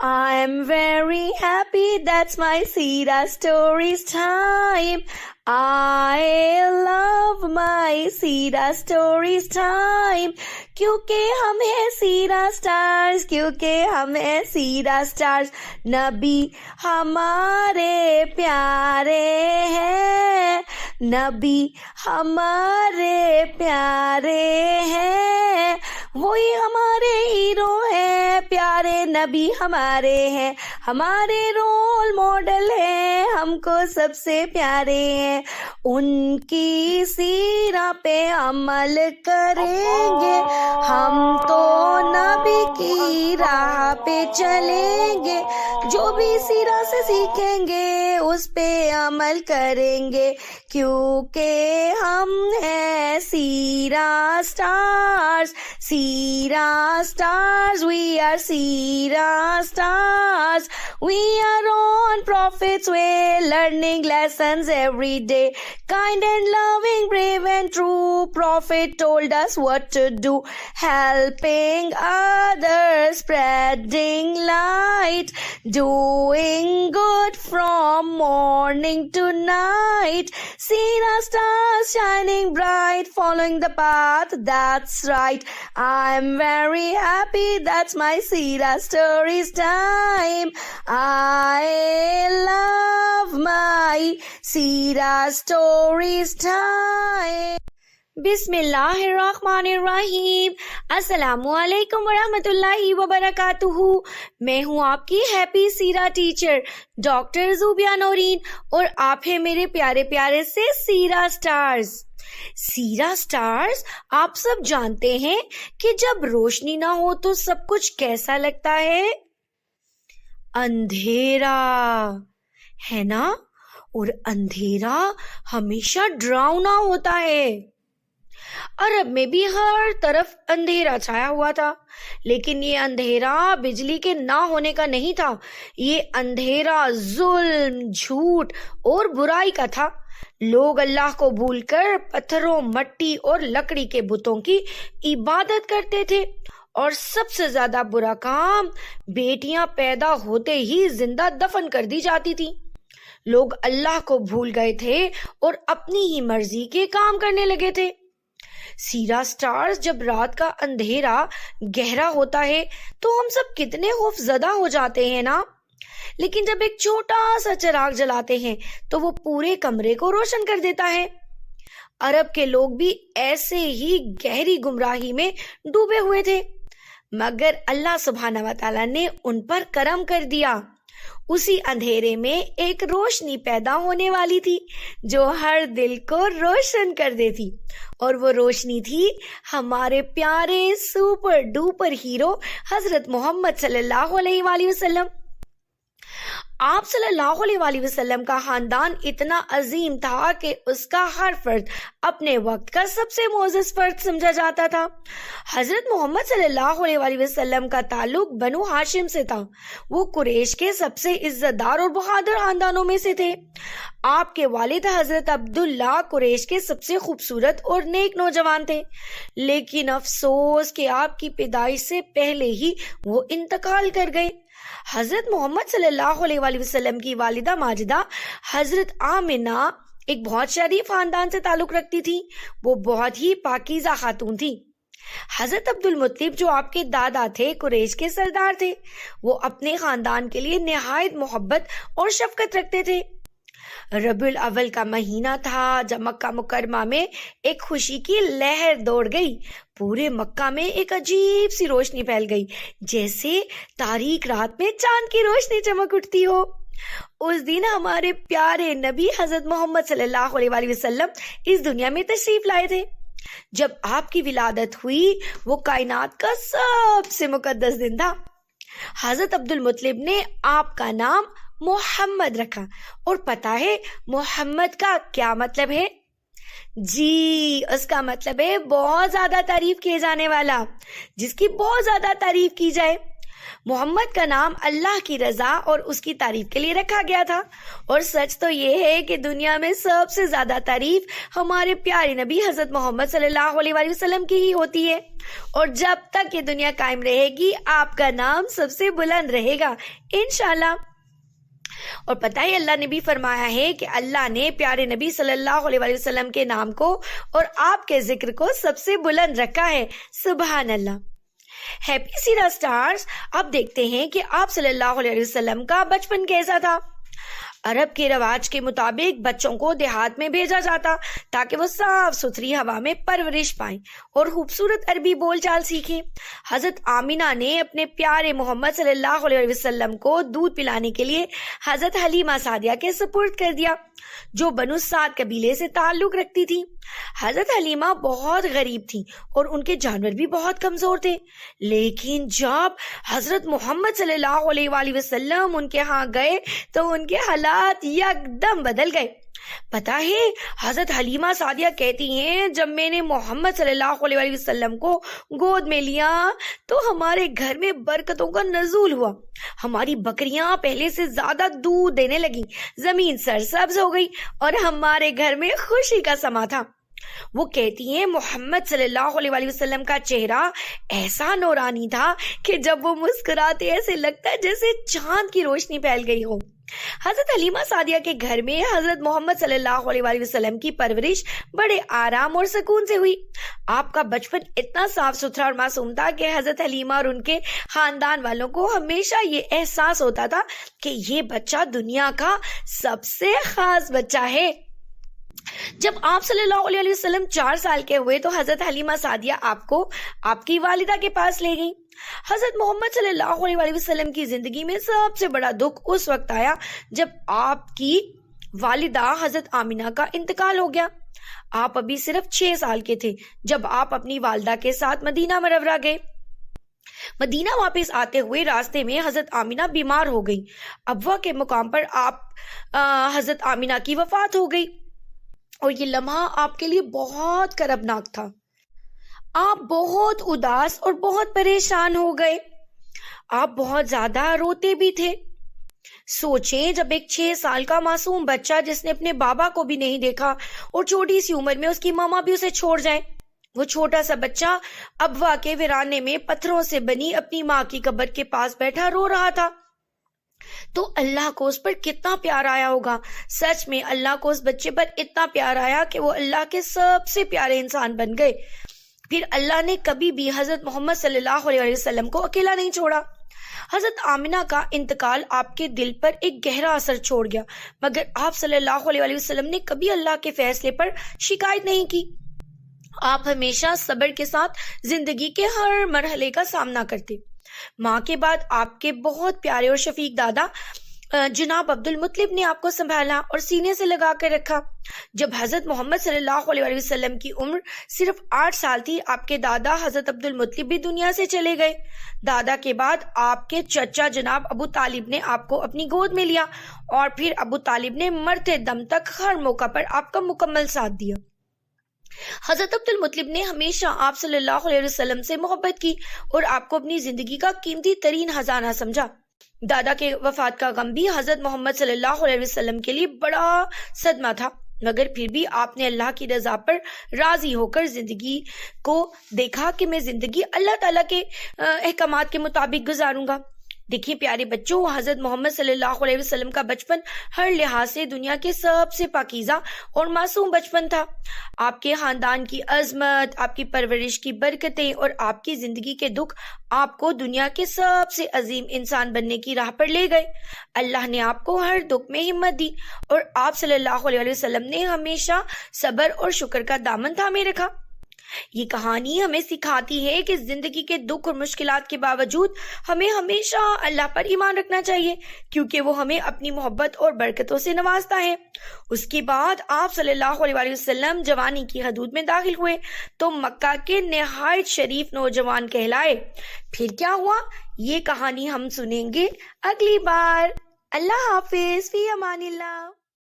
I'm very happy, that's my Sira Stories time. I love my Sira Stories time. کیونکہ ہم ہیں سیرا stars, کیونکہ ہم ہیں سیرا سٹارز. نبی ہمارے پیارے ہیں، نبی ہمارے پیارے ہیں، وہی ہمارے ہیرو ہیں، پیارے نبی ہمارے ہیں، ہمارے رول ماڈل ہیں، ہم کو سب سے پیارے ہیں. ان کی سیرہ پہ عمل کریں گے، ہم تو نبی کی راہ پہ چلیں گے، جو بھی سیرہ سے سیکھیں گے اس پہ عمل کریں گے، کیونکہ ہم ہیں Sierra Stars. Sierra Stars, we are Sierra Stars. We are on Prophet's way, learning lessons every day. Kind and loving, brave and true, Prophet told us what to do. Helping others, spreading light, doing good from morning to night. Seerah stars shining bright, following the path that's right. I'm very happy, that's my Seerah Stories time. I love my Seerah Stories time. بسم اللہ الرحمن الرحیم. السلام علیکم ورحمۃ اللہ وبرکاتہ. میں ہوں آپ کی happy Sierra teacher doctor Zobia Noreen, اور آپ ہیں میرے پیارے پیارے سے سیرہ سٹارز. سیرہ سٹارز، آپ سب جانتے ہیں کہ جب روشنی نہ ہو تو سب کچھ کیسا لگتا ہے؟ اندھیرا، ہے نا؟ اور اندھیرا ہمیشہ ڈراؤنا ہوتا ہے. عرب میں بھی ہر طرف اندھیرا چھایا ہوا تھا، لیکن یہ اندھیرا بجلی کے نہ ہونے کا نہیں تھا. یہ اندھیرا ظلم، جھوٹ اور برائی کا تھا. لوگ اللہ کو بھول کر پتھروں، مٹی اور لکڑی کے بتوں کی عبادت کرتے تھے، اور سب سے زیادہ برا کام، بیٹیاں پیدا ہوتے ہی زندہ دفن کر دی جاتی تھی. لوگ اللہ کو بھول گئے تھے اور اپنی ہی مرضی کے کام کرنے لگے تھے. سیرہ سٹارز، جب رات کا اندھیرا گہرا ہوتا ہے تو ہم سب کتنے خوف زدہ ہو جاتے ہیں نا، لیکن جب ایک چھوٹا سا چراغ جلاتے ہیں تو وہ پورے کمرے کو روشن کر دیتا ہے. عرب کے لوگ بھی ایسے ہی گہری گمراہی میں ڈوبے ہوئے تھے، مگر اللہ سبحانہ و تعالیٰ نے ان پر کرم کر دیا. اسی اندھیرے میں ایک روشنی پیدا ہونے والی تھی جو ہر دل کو روشن کر دیتی، اور وہ روشنی تھی ہمارے پیارے سپر ڈوپر ہیرو حضرت محمد صلی اللہ علیہ وآلہ وسلم. آپ صلی اللہ علیہ وآلہ وسلم کا خاندان اتنا عظیم تھا کہ اس کا ہر فرد اپنے وقت کا سب سے معزز فرد سمجھا جاتا تھا. حضرت محمد صلی اللہ علیہ وآلہ وسلم کا تعلق بنو ہاشم سے تھا. وہ قریش کے سب سے عزت دار اور بہادر خاندانوں میں سے تھے. آپ کے والد حضرت عبداللہ قریش کے سب سے خوبصورت اور نیک نوجوان تھے، لیکن افسوس کہ آپ کی پیدائش سے پہلے ہی وہ انتقال کر گئے. حضرت محمد صلی اللہ علیہ وآلہ وسلم کی والدہ ماجدہ حضرت آمنہ ایک بہت شریف خاندان سے تعلق رکھتی تھی. وہ بہت ہی پاکیزہ خاتون تھی. حضرت عبدالمطلب جو آپ کے دادا تھے قریش کے سردار تھے، وہ اپنے خاندان کے لیے نہایت محبت اور شفقت رکھتے تھے. ربیع الاول کا مہینہ تھا جب مکہ مکرمہ میں ایک خوشی کی لہر دوڑ گئی. پورے مکہ میں ایک عجیب سی روشنی پھیل گئی، جیسے تاریک رات میں چاند کی روشنی چمک اٹھتی ہو. اس دن ہمارے پیارے نبی حضرت محمد صلی اللہ علیہ وآلہ وسلم اس دنیا میں تشریف لائے تھے. جب آپ کی ولادت ہوئی وہ کائنات کا سب سے مقدس دن تھا. حضرت عبدالمطلب نے آپ کا نام محمد رکھا. اور پتہ ہے محمد کا کیا مطلب ہے؟ جی، اس کا مطلب ہے بہت زیادہ تعریف کیے جانے والا، جس کی بہت زیادہ تعریف کی جائے. محمد کا نام اللہ کی رضا اور اس کی تعریف کے لیے رکھا گیا تھا، اور سچ تو یہ ہے کہ دنیا میں سب سے زیادہ تعریف ہمارے پیارے نبی حضرت محمد صلی اللہ علیہ وآلہ وسلم کی ہی ہوتی ہے، اور جب تک یہ دنیا قائم رہے گی آپ کا نام سب سے بلند رہے گا انشاءاللہ۔ اور پتہ ہے اللہ نے بھی فرمایا ہے کہ اللہ نے پیارے نبی صلی اللہ علیہ وآلہ وسلم کے نام کو اور آپ کے ذکر کو سب سے بلند رکھا ہے، سبحان اللہ۔ ہیپی سیرا سٹارز، اب دیکھتے ہیں کہ آپ صلی اللہ علیہ وسلم کا بچپن کیسا تھا۔ عرب کے رواج کے مطابق بچوں کو دیہات میں بھیجا جاتا تاکہ وہ صاف ستھری ہوا میں پرورش پائیں اور خوبصورت عربی بول چال سیکھیں۔ حضرت آمینہ نے اپنے پیارے محمد صلی اللہ علیہ وسلم کو دودھ پلانے کے لیے حضرت حلیمہ سعدیہ کے سپرد کر دیا، جو بنو سعد قبیلے سے تعلق رکھتی تھی۔ حضرت حلیمہ بہت غریب تھی اور ان کے جانور بھی بہت کمزور تھے، لیکن جب حضرت محمد صلی اللہ علیہ وآلہ وسلم ان کے ہاں گئے تو ان کے حالات یکدم بدل گئے۔ پتہ ہے حضرت حلیمہ سعدیہ کہتی ہیں، جب میں نے محمد صلی اللہ علیہ وآلہ وسلم کو گود میں لیا تو ہمارے گھر میں برکتوں کا نزول ہوا، ہماری بکریاں پہلے سے زیادہ دودھ دینے لگی، زمین سرسبز ہو گئی اور ہمارے گھر میں خوشی کا سما تھا۔ وہ کہتی ہیں محمد صلی اللہ علیہ وآلہ وسلم کا چہرہ ایسا نورانی تھا کہ جب وہ مسکراتے ایسے لگتا ہے جیسے چاند کی روشنی پھیل گئی ہو۔ حضرت حلیمہ سعدیہ کے گھر میں حضرت محمد صلی اللہ علیہ وآلہ وسلم کی پرورش بڑے آرام اور سکون سے ہوئی۔ آپ کا بچپن اتنا صاف ستھرا اور معصوم تھا کہ حضرت حلیمہ اور ان کے خاندان والوں کو ہمیشہ یہ احساس ہوتا تھا کہ یہ بچہ دنیا کا سب سے خاص بچہ ہے۔ جب آپ صلی اللہ علیہ وسلم 4 سال کے ہوئے تو حضرت حلیمہ سعدیہ آپ کو آپ کی والدہ کے پاس لے گئیں۔ حضرت محمد صلی اللہ علیہ وسلم کی زندگی میں سب سے بڑا دکھ اس وقت آیا جب آپ کی والدہ حضرت آمینہ کا انتقال ہو گیا۔ آپ ابھی صرف 6 سال کے تھے جب آپ اپنی والدہ کے ساتھ مدینہ منورہ گئے۔ مدینہ واپس آتے ہوئے راستے میں حضرت آمینہ بیمار ہو گئی۔ ابوا کے مقام پر حضرت آمینہ کی وفات ہو گئی، اور یہ لمحہ آپ کے لیے بہت کربناک تھا۔ آپ بہت اداس اور بہت پریشان ہو گئے، آپ بہت زیادہ روتے بھی تھے۔ سوچیں جب ایک 6 سال کا معصوم بچہ جس نے اپنے بابا کو بھی نہیں دیکھا اور چھوٹی سی عمر میں اس کی ماما بھی اسے چھوڑ جائیں، وہ چھوٹا سا بچہ ابوا کے ویرانے میں پتھروں سے بنی اپنی ماں کی قبر کے پاس بیٹھا رو رہا تھا، تو اللہ کو اس پر کتنا پیار آیا ہوگا۔ سچ میں اللہ کو اس بچے پر اتنا پیار آیا کہ وہ اللہ کے سب سے پیارے انسان بن گئے۔ پھر اللہ نے کبھی بھی حضرت محمد صلی اللہ علیہ وسلم کو اکیلا نہیں چھوڑا۔ حضرت آمینہ کا انتقال آپ کے دل پر ایک گہرا اثر چھوڑ گیا، مگر آپ صلی اللہ علیہ وسلم نے کبھی اللہ کے فیصلے پر شکایت نہیں کی۔ آپ ہمیشہ صبر کے ساتھ زندگی کے ہر مرحلے کا سامنا کرتے۔ ماں کے بعد آپ کے بہت پیارے اور شفیق دادا جناب عبد المطلب نے آپ کو سنبھالا اور سینے سے لگا کر رکھا۔ جب حضرت محمد صلی اللہ علیہ وسلم کی عمر صرف 8 سال تھی، آپ کے دادا حضرت عبد المطلب بھی دنیا سے چلے گئے۔ دادا کے بعد آپ کے چچا جناب ابو طالب نے آپ کو اپنی گود میں لیا، اور پھر ابو طالب نے مرتے دم تک ہر موقع پر آپ کا مکمل ساتھ دیا۔ حضرت عبد المطلب نے ہمیشہ آپ صلی اللہ علیہ وسلم سے محبت کی اور آپ کو اپنی زندگی کا قیمتی ترین خزانہ سمجھا۔ دادا کے وفات کا غم بھی حضرت محمد صلی اللہ علیہ وسلم کے لیے بڑا صدمہ تھا، مگر پھر بھی آپ نے اللہ کی رضا پر راضی ہو کر زندگی کو دیکھا کہ میں زندگی اللہ تعالیٰ کے احکامات کے مطابق گزاروں گا۔ دیکھیے پیارے بچوں، حضرت محمد صلی اللہ علیہ وسلم کا بچپن ہر لحاظ سے دنیا کے سب سے پاکیزہ اور معصوم بچپن تھا۔ آپ کے خاندان کی عظمت، آپ کی پرورش کی برکتیں اور آپ کی زندگی کے دکھ آپ کو دنیا کے سب سے عظیم انسان بننے کی راہ پر لے گئے۔ اللہ نے آپ کو ہر دکھ میں ہمت دی اور آپ صلی اللہ علیہ وسلم نے ہمیشہ صبر اور شکر کا دامن تھامے رکھا۔ یہ کہانی ہمیں سکھاتی ہے کہ زندگی کے دکھ اور مشکلات کے باوجود ہمیں ہمیشہ اللہ پر ایمان رکھنا چاہیے، کیونکہ وہ ہمیں اپنی محبت اور برکتوں سے نوازتا ہے۔ اس کے بعد آپ صلی اللہ علیہ وسلم جوانی کی حدود میں داخل ہوئے تو مکہ کے نہایت شریف نوجوان کہلائے۔ پھر کیا ہوا یہ کہانی ہم سنیں گے اگلی بار۔ اللہ حافظ، فی امان اللہ۔